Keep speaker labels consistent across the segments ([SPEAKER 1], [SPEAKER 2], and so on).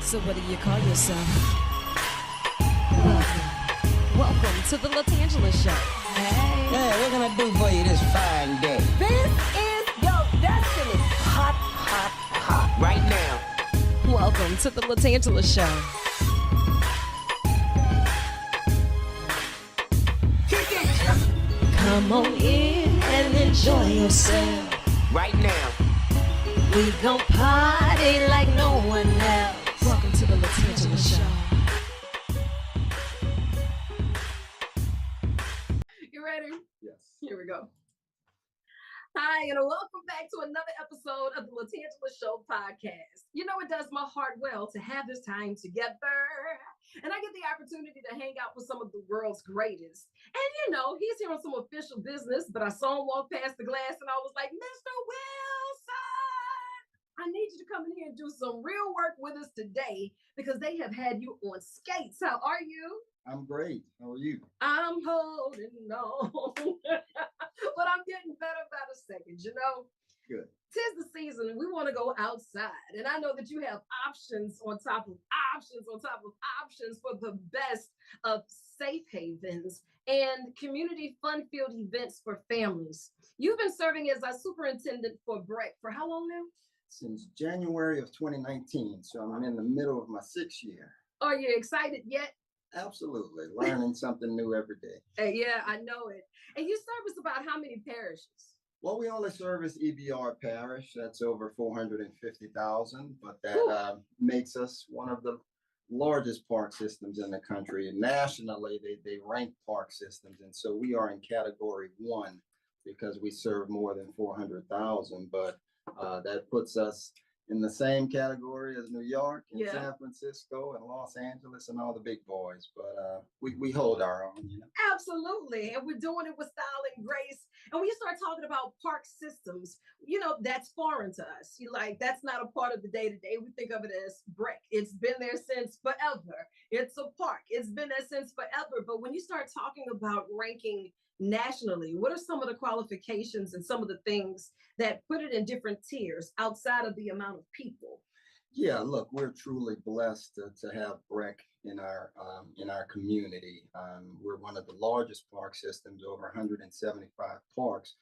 [SPEAKER 1] So what do you call yourself? Welcome to the LaTangela Show. Hey.
[SPEAKER 2] Yeah, what can I do for you this fine day?
[SPEAKER 3] This is your destiny.
[SPEAKER 2] Hot, hot, hot. Right now.
[SPEAKER 1] Welcome to the LaTangela Show. Come on in and enjoy yourself.
[SPEAKER 2] Right now.
[SPEAKER 1] We gon' party like no one else. Welcome to the LaTangela Show.
[SPEAKER 3] You ready?
[SPEAKER 4] Yes.
[SPEAKER 3] Here we go. Hi, and welcome back to another episode of the LaTangela Show podcast. You know, it does my heart well to have this time together. And I get the opportunity to hang out with some of the world's greatest. And you know, he's here on some official business, but I saw him walk past the glass and I was like, Mr. Wilson, I need you to come in here and do some real work with us today because they have had you on skates. How are you?
[SPEAKER 4] I'm great. How are you?
[SPEAKER 3] I'm holding on. But I'm getting better by the second, you know?
[SPEAKER 4] Good.
[SPEAKER 3] 'Tis the season and we want to go outside. And I know that you have options on top of options on top of options for the best of safe havens and community fun-filled events for families. You've been serving as our superintendent for BREC for how long now?
[SPEAKER 4] Since January of 2019, so I'm in the middle of my 6th year.
[SPEAKER 3] Are you excited yet?
[SPEAKER 4] Absolutely. Learning something new every day.
[SPEAKER 3] Yeah, I know it. And you service about how many parishes?
[SPEAKER 4] Well, we only service EBR Parish. That's over 450,000, but that makes us one of the largest park systems in the country. And nationally, they rank park systems. And so we are in category 1 because we serve more than 400,000. But that puts us in the same category as New York and San Francisco and Los Angeles and all the big boys. But we hold our own, you know.
[SPEAKER 3] Absolutely. And we're doing it with style and grace. And when you start talking about park systems, you know, that's foreign to us. You like, that's not a part of the day-to-day. We think of it as BREC. It's been there since forever. It's a park. It's been there since forever. But when you start talking about ranking nationally, what are some of the qualifications and some of the things that put it in different tiers outside of the amount of people?
[SPEAKER 4] Yeah, look, we're truly blessed to have BREC in our community. We're one of the largest park systems, over 175 parks.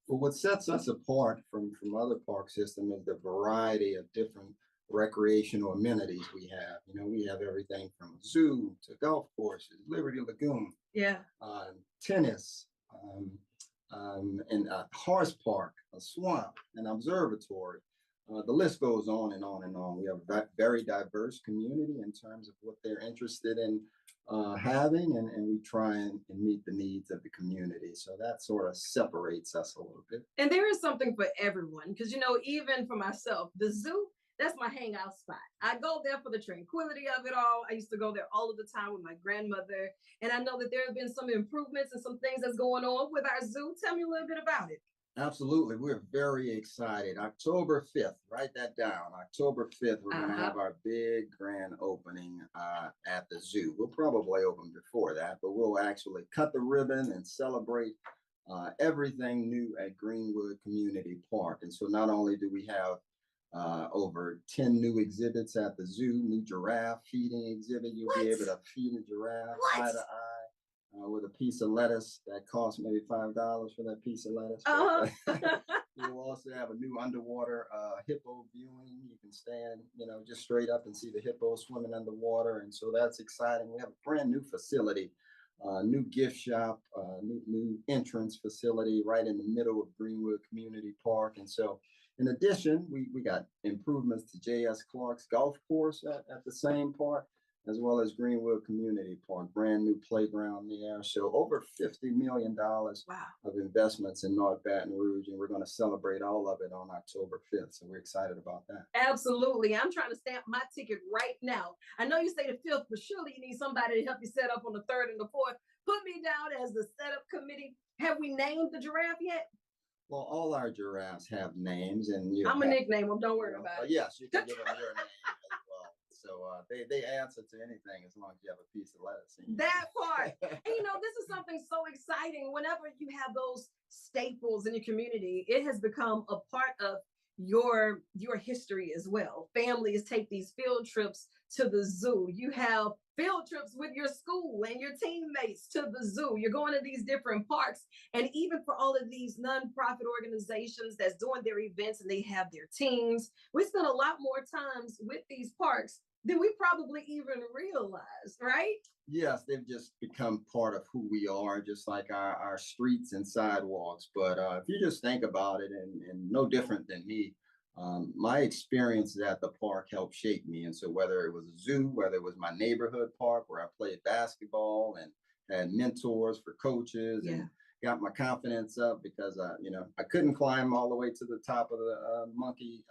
[SPEAKER 4] But what sets us apart from other park systems is the variety of different recreational amenities we have. You know, we have everything from zoo to golf courses, Liberty Lagoon, tennis, and a horse park, a swamp, an observatory. The list goes on and on and on. We have a very diverse community in terms of what they're interested in having, and we try and meet the needs of the community. So that sort of separates us a little bit.
[SPEAKER 3] And there is something for everyone, because, you know, even for myself, the zoo, that's my hangout spot. I go there for the tranquility of it all. I used to go there all of the time with my grandmother. And I know that there have been some improvements and some things that's going on with our zoo. Tell me a little bit about it.
[SPEAKER 4] Absolutely. We're very excited. October 5th, write that down. October 5th, we're going to have our big grand opening at the zoo. We'll probably open before that, but we'll actually cut the ribbon and celebrate everything new at Greenwood Community Park. And so not only do we have over 10 new exhibits at the zoo, new giraffe feeding exhibit. You'll be able to feed a giraffe eye to eye with a piece of lettuce that costs maybe $5 for that piece of lettuce. We'll also have a new underwater hippo viewing. You can stand, you know, just straight up and see the hippo swimming underwater. And so that's exciting. We have a brand new facility, new gift shop, new entrance facility right in the middle of Greenwood Community Park. And so in addition, we got improvements to J.S. Clark's golf course at the same park, as well as Greenwood Community Park, brand new playground there. So over $50 million of investments in North Baton Rouge, and we're going to celebrate all of it on October 5th. So we're excited about that.
[SPEAKER 3] Absolutely. I'm trying to stamp my ticket right now. I know you say the 5th, but surely you need somebody to help you set up on the 3rd and the 4th. Put me down as the setup committee. Have we named the giraffe yet?
[SPEAKER 4] Well, all our giraffes have names, and
[SPEAKER 3] I'm a nickname them. Don't worry about it.
[SPEAKER 4] Yes, you can give them your name as well. So they answer to anything as long as you have a piece of lettuce.
[SPEAKER 3] That part. And you know, this is something so exciting. Whenever you have those staples in your community, it has become a part of your history as well. Families take these field trips to the zoo. You have field trips with your school and your teammates to the zoo. You're going to these different parks. And even for all of these nonprofit organizations that's doing their events and they have their teams, we spend a lot more times with these parks than we probably even realize, right?
[SPEAKER 4] Yes, they've just become part of who we are, just like our streets and sidewalks. But if you just think about it, and no different than me, my experiences at the park helped shape me. And so whether it was a zoo, whether it was my neighborhood park where I played basketball and had mentors for coaches and got my confidence up because I couldn't climb all the way to the top of the monkey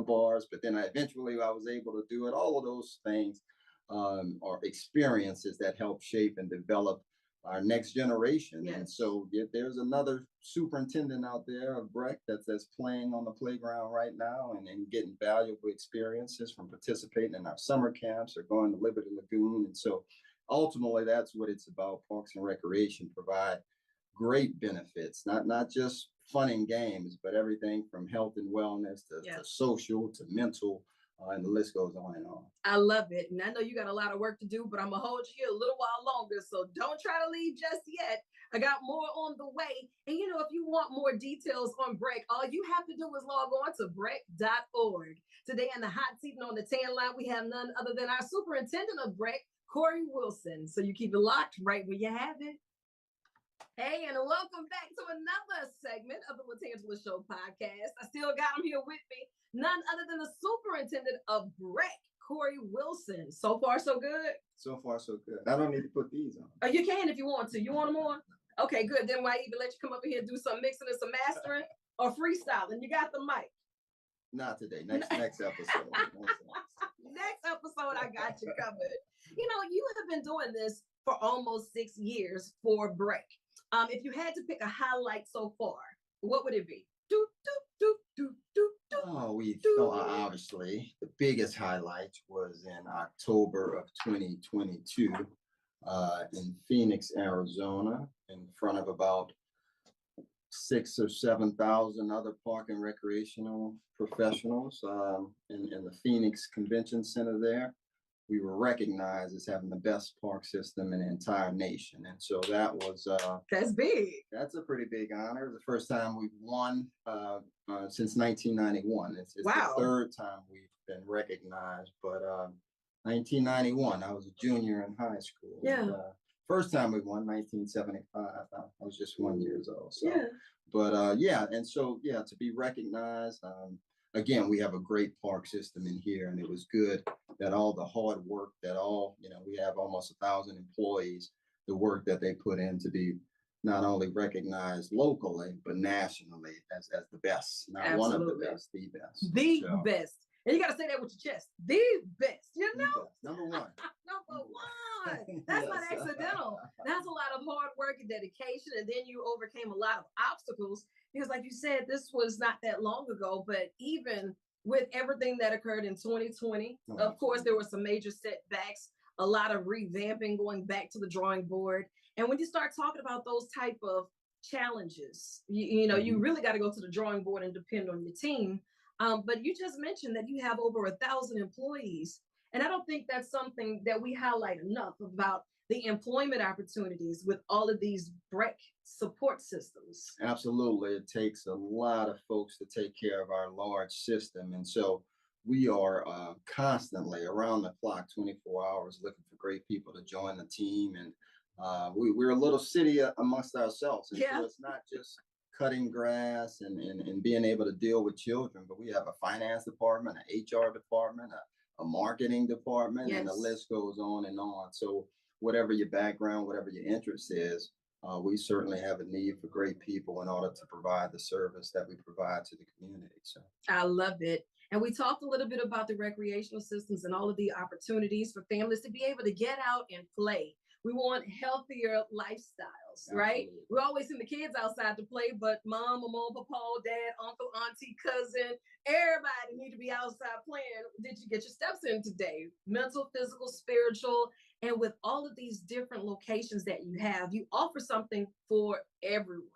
[SPEAKER 4] bars, but then eventually I was able to do it. All of those things are experiences that help shape and develop our next generation.
[SPEAKER 3] Yes.
[SPEAKER 4] And so there's another superintendent out there of BREC that's playing on the playground right now and getting valuable experiences from participating in our summer camps or going to Liberty Lagoon. And so ultimately that's what it's about. Parks and Recreation provide great benefits, not just fun and games, but everything from health and wellness to social to mental, and the list goes on and on.
[SPEAKER 3] I love it. And I know you got a lot of work to do, but I'm going to hold you here a little while longer. So don't try to leave just yet. I got more on the way. And if you want more details on BREC, all you have to do is log on to brec.org. Today in the hot seat and on the tan line, we have none other than our superintendent of BREC, Cory Wilson. So you keep it locked right where you have it. Hey, and welcome back to another segment of the LaTangela Show podcast. I still got him here with me, none other than the superintendent of BREC, Cory Wilson. So far, so good?
[SPEAKER 4] So far, so good. I don't need to put these on.
[SPEAKER 3] Oh, you can if you want to. You want them on? Okay, good. Then why even let you come up in here and do some mixing and some mastering or freestyling? You got the mic.
[SPEAKER 4] Not today. Next episode.
[SPEAKER 3] Next episode, I got you covered. You have been doing this for almost 6 years for BREC. If you had to pick a highlight so far, what would it be?
[SPEAKER 4] Obviously, the biggest highlight was in October of 2022 in Phoenix, Arizona, in front of about 6,000 or 7,000 other park and recreational professionals in the Phoenix Convention Center there. We were recognized as having the best park system in the entire nation. And so that was
[SPEAKER 3] that's big.
[SPEAKER 4] That's a pretty big honor. It was the first time we've won since 1991. It's
[SPEAKER 3] wow.
[SPEAKER 4] The third time we've been recognized. But 1991, I was a junior in high school.
[SPEAKER 3] Yeah.
[SPEAKER 4] And, first time we won, 1975. I was just 1 year old. So.
[SPEAKER 3] Yeah.
[SPEAKER 4] But and so to be recognized. Again, we have a great park system in here, and it was good that all the hard work we have almost 1,000 employees, the work that they put in to be not only recognized locally, but nationally as the best, not
[SPEAKER 3] Absolutely.
[SPEAKER 4] One of the best, the best.
[SPEAKER 3] The best. And you got to say that with your chest. The best,
[SPEAKER 4] Number one.
[SPEAKER 3] Number one. That's not accidental. That's a lot of hard work and dedication. And then you overcame a lot of obstacles because like you said, this was not that long ago, but even with everything that occurred in 2020, of course, there were some major setbacks, a lot of revamping, going back to the drawing board. And when you start talking about those type of challenges, you really got to go to the drawing board and depend on your team. But you just mentioned that you have over 1,000 employees. And I don't think that's something that we highlight enough about the employment opportunities with all of these BREC support systems.
[SPEAKER 4] Absolutely. It takes a lot of folks to take care of our large system. And so we are constantly around the clock, 24 hours, looking for great people to join the team. And we're a little city amongst ourselves. And so it's not just cutting grass and being able to deal with children, but we have a finance department, an HR department, a marketing department, and the list goes on and on. So whatever your background, whatever your interest is, we certainly have a need for great people in order to provide the service that we provide to the community. So
[SPEAKER 3] I love it. And we talked a little bit about the recreational systems and all of the opportunities for families to be able to get out and play. We want healthier lifestyles, right? We always send the kids outside to play, but mom, papa, dad, uncle, auntie, cousin, everybody need to be outside playing. Did you get your steps in today? Mental, physical, spiritual. And with all of these different locations that you have, you offer something for everyone.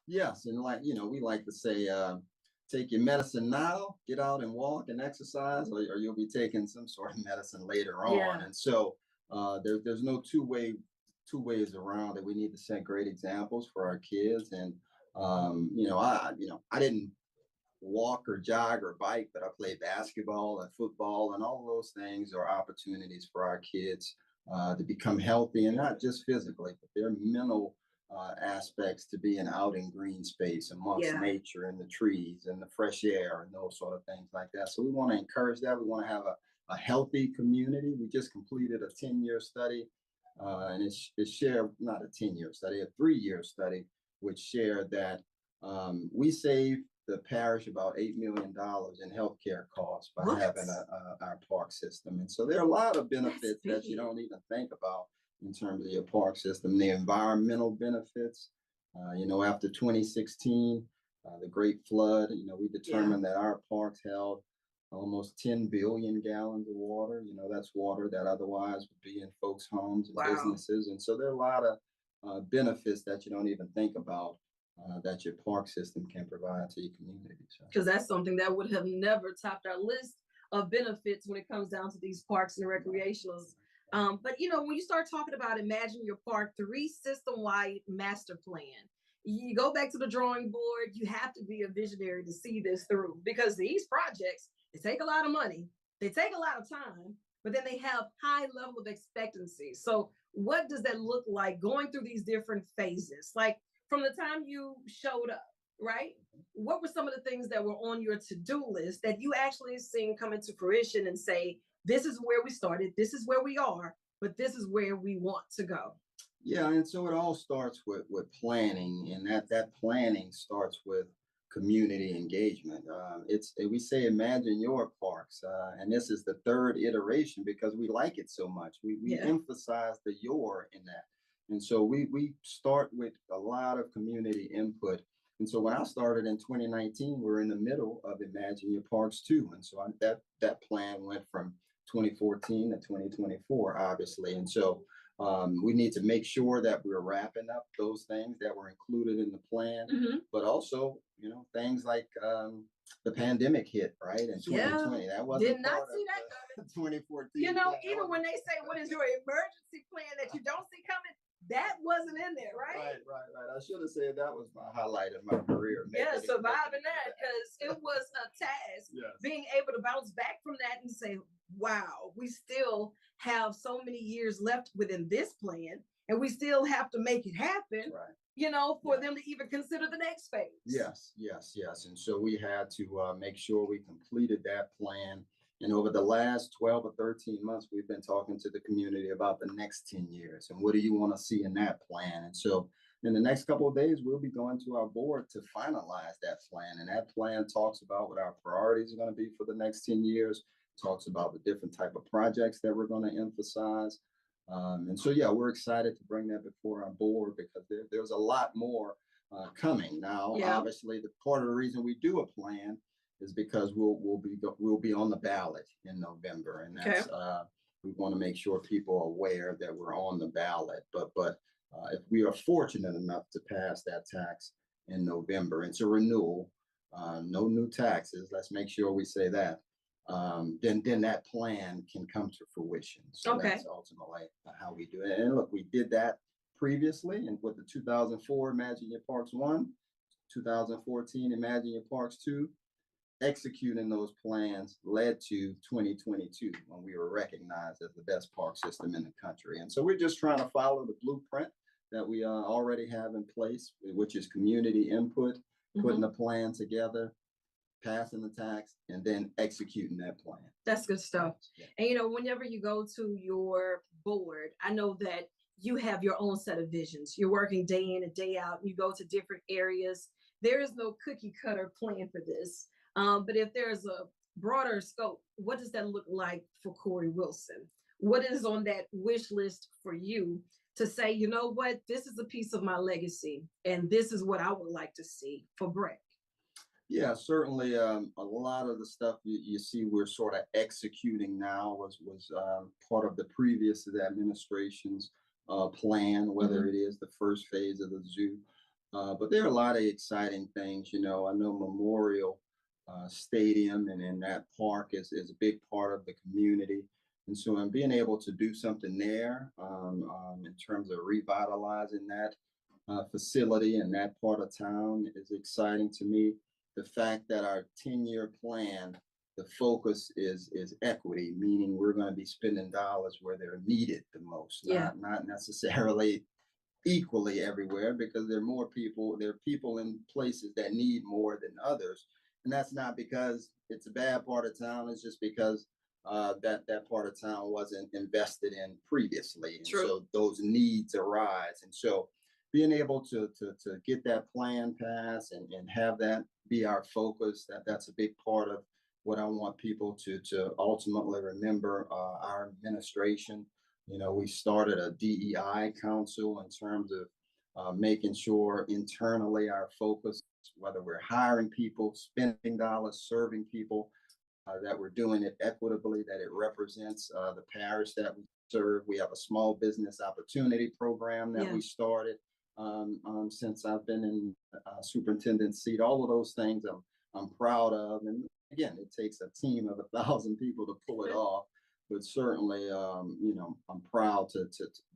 [SPEAKER 4] Yes. And we like to say, take your medicine now, get out and walk and exercise, or you'll be taking some sort of medicine later on.
[SPEAKER 3] Yeah.
[SPEAKER 4] And so there's no two ways around it. We need to set great examples for our kids. And I didn't walk or jog or bike, but I played basketball and football, and all of those things are opportunities for our kids to become healthy, and not just physically, but their mental aspects, to being out in green space amongst nature and the trees and the fresh air and those sort of things like that. So we want to encourage that. We want to have a healthy community. We just completed a 10-year study, and it shared, not a 10-year study, a 3-year study, which shared that we save the parish about $8 million in healthcare costs by having our park system. And so there are a lot of benefits that you don't even think about in terms of your park system. The environmental benefits, after 2016, the Great Flood, we determined that our parks held almost 10 billion gallons of water. That's water that otherwise would be in folks' homes and businesses. And so there are a lot of benefits that you don't even think about that your park system can provide to your community.
[SPEAKER 3] Because that's something that would have never topped our list of benefits when it comes down to these parks and recreationals. But when you start talking about Imagine Your Park 3 system-wide master plan, you go back to the drawing board. You have to be a visionary to see this through, because these projects, they take a lot of money, they take a lot of time, but then they have high level of expectancy. So what does that look like going through these different phases? Like, from the time you showed up, right? What were some of the things that were on your to-do list that you actually seen come into fruition and say, this is where we started, this is where we are, but this is where we want to go?
[SPEAKER 4] Yeah, and so it all starts with planning, and that planning starts with community engagement. We say Imagine Your Parks, and this is the 3rd iteration because we like it so much. We emphasize the your in that. And so we start with a lot of community input. And so when I started in 2019, we're in the middle of Imagine Your Parks 2. And so that plan went from 2014 to 2024, obviously. And so we need to make sure that we're wrapping up those things that were included in the plan, but also, things like the pandemic hit, right? In 2020, that wasn't
[SPEAKER 3] did not see that coming.
[SPEAKER 4] 2014.
[SPEAKER 3] Even when they say, what is your emergency plan that you don't see coming? That wasn't in there, right?
[SPEAKER 4] Right. I should have said that was my highlight of my career.
[SPEAKER 3] Surviving that, because it was a task. Being able to bounce back from that and say, wow, we still have so many years left within this plan, and we still have to make it happen, for them to even consider the next phase.
[SPEAKER 4] Yes. And so we had to make sure we completed that plan. And over the last 12 or 13 months, we've been talking to the community about the next 10 years and what do you want to see in that plan. And so in the next couple of days, we'll be going to our board to finalize that plan. And that plan talks about what our priorities are going to be for the next 10 years, talks about the different type of projects that we're going to emphasize. And so, we're excited to bring that before our board because there's a lot more coming. Now, obviously, the part of the reason we do a plan is because we'll be on the ballot in November, and that's we want to make sure people are aware that we're on the ballot. But if we are fortunate enough to pass that tax in November, it's a renewal, no new taxes. Let's make sure we say that. Then that plan can come to fruition. So that's ultimately how we do it. And look, we did that previously, and with the 2004 Imagine Your Parks 1, 2014 Imagine Your Parks 2. Executing those plans led to 2022 when we were recognized as the best park system in the country. And so we're just trying to follow the blueprint that we already have in place, which is community input, putting a plan together, passing the tax, and then executing that plan.
[SPEAKER 3] That's good stuff. And whenever you go to your board, I know that you have your own set of visions. You're working day in and day out. You go to different areas. There is no cookie cutter plan for this. But if there's a broader scope, what does that look like for Cory Wilson? What is on that wish list for you to say, you know what, this is a piece of my legacy, and this is what I would like to see for BREC?
[SPEAKER 4] Yeah, certainly. A lot of the stuff you see we're sort of executing now was part of the previous administration's plan, whether it is the first phase of the zoo. But there are a lot of exciting things. I know Memorial stadium, and in that park is a big part of the community. And so I'm being able to do something there in terms of revitalizing that facility in that part of town is exciting to me. The fact that our 10-year plan, the focus is equity, meaning we're going to be spending dollars where they're needed the most, not necessarily equally everywhere, because there are people in places that need more than others. And that's not because it's a bad part of town, it's just because that part of town wasn't invested in previously. And
[SPEAKER 3] True.
[SPEAKER 4] so those needs arise. And so being able to get that plan passed and have that be our focus, that's a big part of what I want people to ultimately remember. Our administration, we started a DEI council in terms of making sure internally our focus, whether we're hiring people, spending dollars, serving people, that we're doing it equitably, that it represents the parish that we serve. We have a small business opportunity program that we started since I've been in superintendent seat. All of those things I'm proud of. And again, it takes a team of 1,000 people to pull it off. But certainly, I'm proud to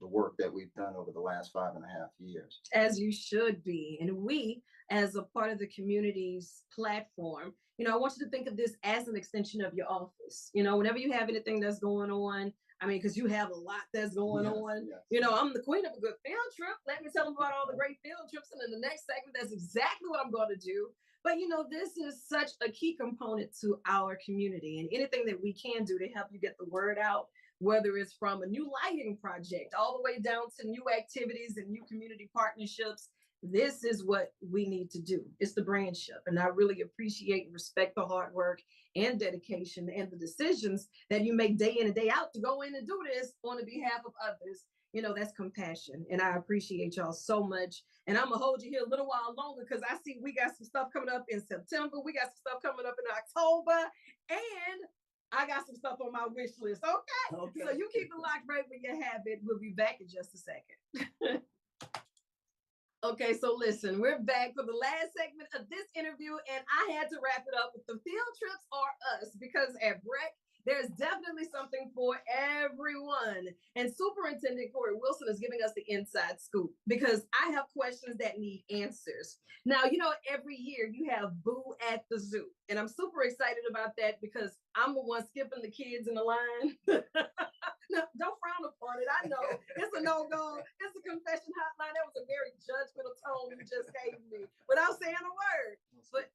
[SPEAKER 4] the work that we've done over the last 5.5 years.
[SPEAKER 3] As you should be. And we, as a part of the community's platform, I want you to think of this as an extension of your office. Whenever you have anything that's going on, because you have a lot that's going on. Yes. I'm the queen of a good field trip. Let me tell them about all the great field trips. And in the next segment, that's exactly what I'm going to do. But, this is such a key component to our community, and anything that we can do to help you get the word out, whether it's from a new lighting project all the way down to new activities and new community partnerships, this is what we need to do. It's the brandship. And I really appreciate and respect the hard work and dedication and the decisions that you make day in and day out to go in and do this on the behalf of others. That's compassion. And I appreciate y'all so much. And I'm going to hold you here a little while longer because I see we got some stuff coming up in September. We got some stuff coming up in October. And I got some stuff on my wish list. Okay. So you keep it locked right where you have it. We'll be back in just a second. Okay, so listen, we're back for the last segment of this interview, and I had to wrap it up with the field trips are us, because at BREC, there's definitely something for everyone. And Superintendent Corey Wilson is giving us the inside scoop, because I have questions that need answers. Now, every year you have Boo at the Zoo, and I'm super excited about that because I'm the one skipping the kids in the line. No, don't frown upon it. I know it's a no-go. It's a confession hotline. That was a very judgmental tone you just gave me without saying a word. But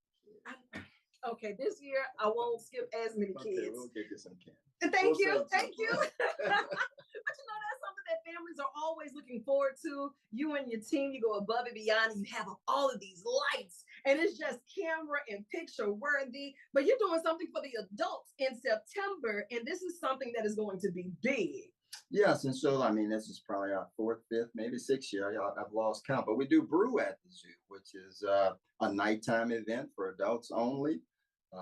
[SPEAKER 3] okay, this year I won't skip as many kids.
[SPEAKER 4] We'll get you some kids.
[SPEAKER 3] Thank you. But that's something that families are always looking forward to. You and your team, you go above and beyond, and you have all of these lights, and it's just camera and picture worthy. But you're doing something for the adults in September, and this is something that is going to be big.
[SPEAKER 4] Yes, and so this is probably our 4th, 5th, maybe 6th year. I've lost count, but we do Brew at the Zoo, which is a nighttime event for adults only.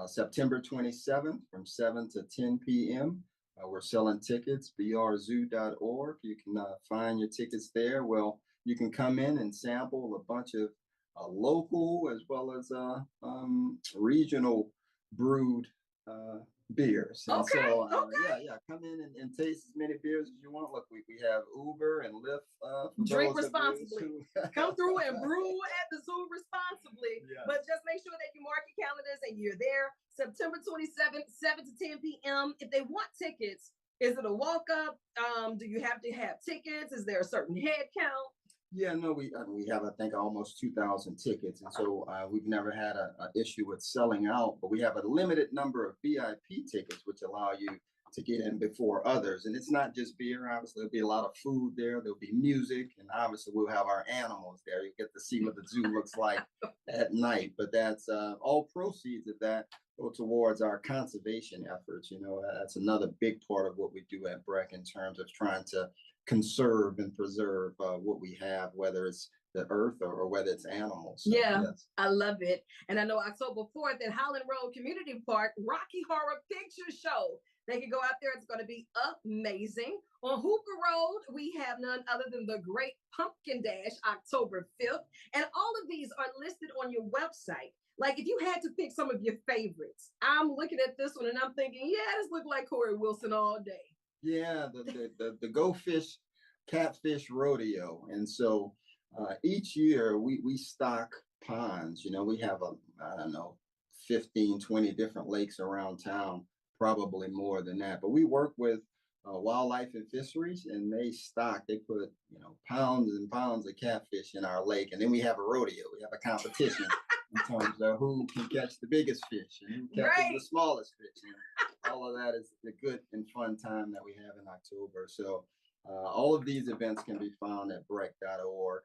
[SPEAKER 4] September 27th from 7 to 10 p.m. We're selling tickets, brzoo.org. You can find your tickets there. Well, you can come in and sample a bunch of local as well as regional brewed beers. And so, come in and taste as many beers as you want. Look, we have Uber and Lyft.
[SPEAKER 3] Drink responsibly. Come through and brew at the Zoo responsibly. Yes. But just make sure that you mark your calendars and you're there September 27th, 7 to 10 p.m. If they want tickets, is it a walk-up? Do you have to have tickets? Is there a certain head count?
[SPEAKER 4] Yeah, no, we have, I think, almost 2,000 tickets. And so we've never had an issue with selling out, but we have a limited number of VIP tickets, which allow you to get in before others. And it's not just beer, obviously. There'll be a lot of food there. There'll be music. And obviously, we'll have our animals there. You get to see what the zoo looks like at night. But that's all proceeds of that go towards our conservation efforts. That's another big part of what we do at BREC in terms of trying to conserve and preserve what we have, whether it's the earth or whether it's animals. So,
[SPEAKER 3] yes.
[SPEAKER 4] I
[SPEAKER 3] love it. And I know October 4th at Highland Road Community Park, Rocky Horror Picture Show. They can go out there. It's going to be amazing. On Hooper Road, we have none other than the Great Pumpkin Dash, October 5th. And all of these are listed on your website. Like if you had to pick some of your favorites, I'm looking at this one and I'm thinking, yeah, this look like Cory Wilson all day.
[SPEAKER 4] Yeah, the Go Fish Catfish Rodeo. And so each year we stock ponds. You know, we have I don't know, 15, 20 different lakes around town, probably more than that. But we work with wildlife and fisheries, and they put, you know, pounds and pounds of catfish in our lake. And then we have a rodeo. We have a competition in terms of who can catch the biggest fish and who catches the smallest fish. And all of that is the good and fun time that we have in October. So all of these events can be found at BREC.org,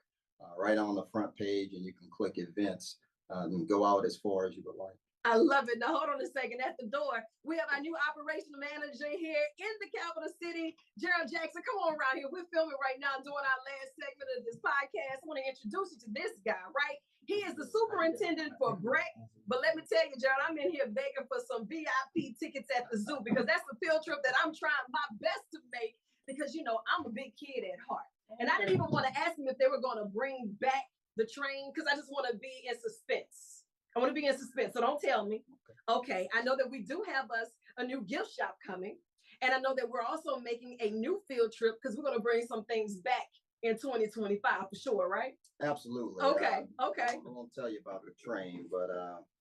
[SPEAKER 4] right on the front page, and you can click events and go out as far as you would like.
[SPEAKER 3] I love it. Now, hold on a second. At the door, we have our new operational manager here in the capital city, Gerald Jackson. Come on around here. We're filming right now, doing our last segment of this podcast. I want to introduce you to this guy, right? He is the superintendent for BREC. But let me tell you, Gerald, I'm in here begging for some VIP tickets at the zoo because that's the field trip that I'm trying my best to make because, you know, I'm a big kid at heart. And I didn't even want to ask them if they were going to bring back the train because I just want to be in suspense. I want to be in suspense, so don't tell me. Okay, I know that we do have us a new gift shop coming, and I know that we're also making a new field trip because we're going to bring some things back in 2025 for sure, right?
[SPEAKER 4] Absolutely.
[SPEAKER 3] Okay.
[SPEAKER 4] I won't tell you about the train, but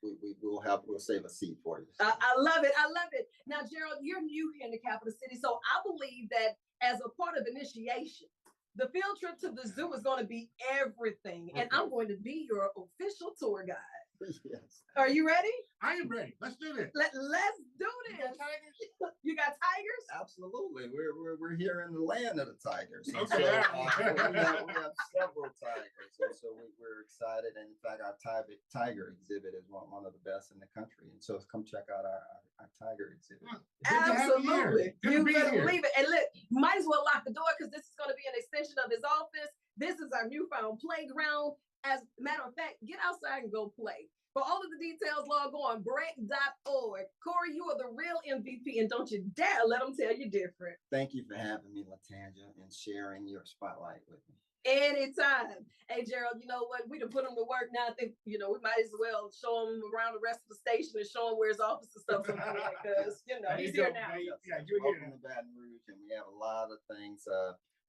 [SPEAKER 4] we'll save a seat for you.
[SPEAKER 3] I love it. I love it. Now, Gerald, you're new here in the capital city, so I believe that as a part of initiation, the field trip to the zoo is going to be everything, and I'm going to be your official tour guide.
[SPEAKER 4] Yes.
[SPEAKER 3] Are you ready?
[SPEAKER 5] I am ready. Let's do this.
[SPEAKER 3] Let's do this. You got tigers?
[SPEAKER 4] Absolutely. We're here in the land of the tigers. And
[SPEAKER 5] Okay.
[SPEAKER 4] So, we have several tigers, and so we're excited. And in fact, our tiger exhibit is one of the best in the country. And so come check out our tiger exhibit.
[SPEAKER 3] Absolutely. You better
[SPEAKER 5] here.
[SPEAKER 3] believe it. And look, might as well lock the door because this is going to be an extension of his office. This is our newfound playground. As a matter of fact, get outside and go play. For all of the details, log on BREC.org. Cory, you are the real MVP, and don't you dare let them tell you different.
[SPEAKER 4] Thank you for having me, LaTangela, and sharing your spotlight with me.
[SPEAKER 3] Anytime. Hey, Gerald, you know what? We done put him to work now. I think, you know, we might as well show him around the rest of the station and show him where his office and stuff is because, you know, he's here now.
[SPEAKER 4] Yeah, you're welcome to Baton Rouge, and we have a lot of things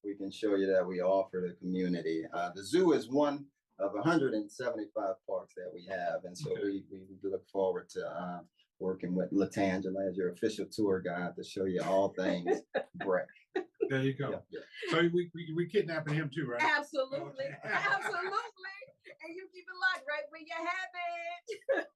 [SPEAKER 4] we can show you that we offer the community. The zoo is one of 175 parks that we have. And so we look forward to working with LaTangela as your official tour guide to show you all things BREC.
[SPEAKER 5] There you go.
[SPEAKER 4] Yeah.
[SPEAKER 5] So we kidnapping him too, right?
[SPEAKER 3] Absolutely.
[SPEAKER 5] Okay.
[SPEAKER 3] Absolutely. And you keep it locked right where you have it.